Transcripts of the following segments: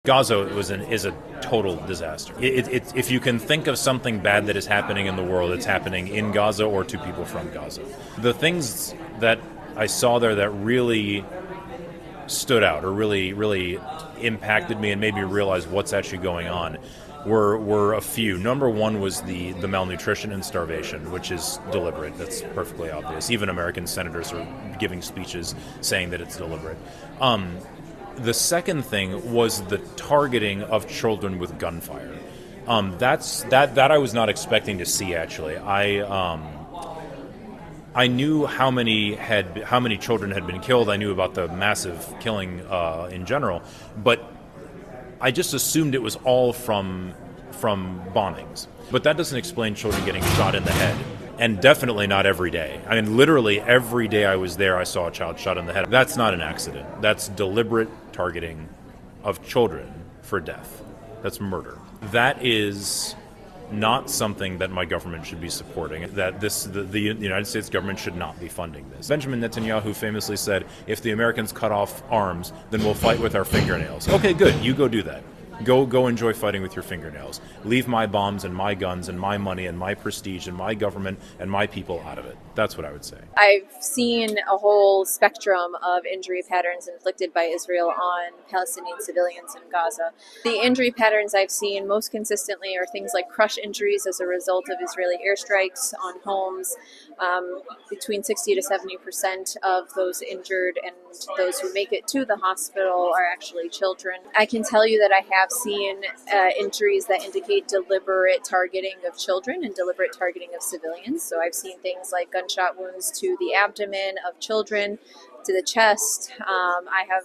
Gaza is a total disaster. If you can think of something bad that is happening in the world, it's happening in Gaza or to people from Gaza. The things that I saw there that really stood out or really impacted me and made me realize what's actually going on were a few. Number one was the malnutrition and starvation, which is deliberate. That's perfectly obvious. Even American senators are giving speeches saying that it's deliberate. The second thing was the targeting of children with gunfire. That I was not expecting to see. Actually, I knew how many children had been killed. I knew about the massive killing in general, but I just assumed it was all from bombings. But that doesn't explain children getting shot in the head. And definitely not every day. I mean, literally every day I was there, I saw a child shot in the head. That's not an accident. That's deliberate targeting of children for death. That's murder. That is not something that my government should be supporting. That the United States government should not be funding this. Benjamin Netanyahu famously said, "If the Americans cut off arms, then we'll fight with our fingernails." Okay, good. You go do that. Go enjoy fighting with your fingernails. Leave my bombs and my guns and my money and my prestige and my government and my people out of it. That's what I would say. I've seen a whole spectrum of injury patterns inflicted by Israel on Palestinian civilians in Gaza. The injury patterns I've seen most consistently are things like crush injuries as a result of Israeli airstrikes on homes. Between 60 to 70% of those injured and those who make it to the hospital are actually children. I can tell you that I have seen injuries that indicate deliberate targeting of children and deliberate targeting of civilians. So I've seen things like gunshot wounds to the abdomen of children, to the chest. I have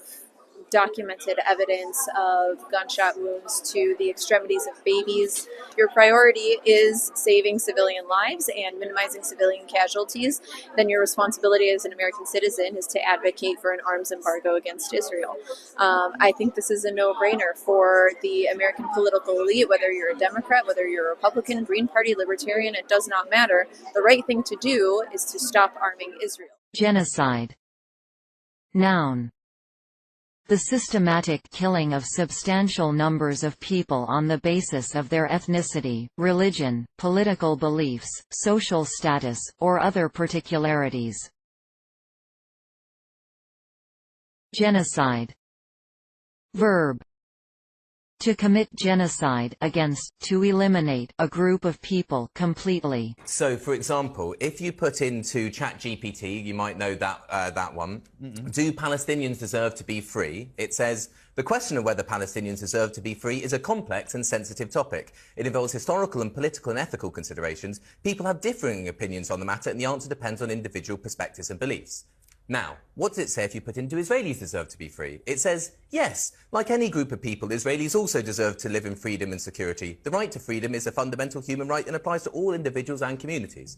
documented evidence of gunshot wounds to the extremities of babies. Your priority is saving civilian lives and minimizing civilian casualties, then your responsibility as an American citizen is to advocate for an arms embargo against Israel. I think this is a no-brainer for the American political elite, whether you're a Democrat, whether you're a Republican, Green Party, Libertarian, it does not matter. The right thing to do is to stop arming Israel. Genocide. Noun. The systematic killing of substantial numbers of people on the basis of their ethnicity, religion, political beliefs, social status, or other particularities. Genocide. Verb. To commit genocide against, to eliminate, a group of people completely. So, for example, if you put into ChatGPT, you might know that one, do Palestinians deserve to be free? It says, the question of whether Palestinians deserve to be free is a complex and sensitive topic. It involves historical and political and ethical considerations. People have differing opinions on the matter, and the answer depends on individual perspectives and beliefs. Now, what does it say if you put in, do Israelis deserve to be free? It says, yes, like any group of people, Israelis also deserve to live in freedom and security. The right to freedom is a fundamental human right and applies to all individuals and communities.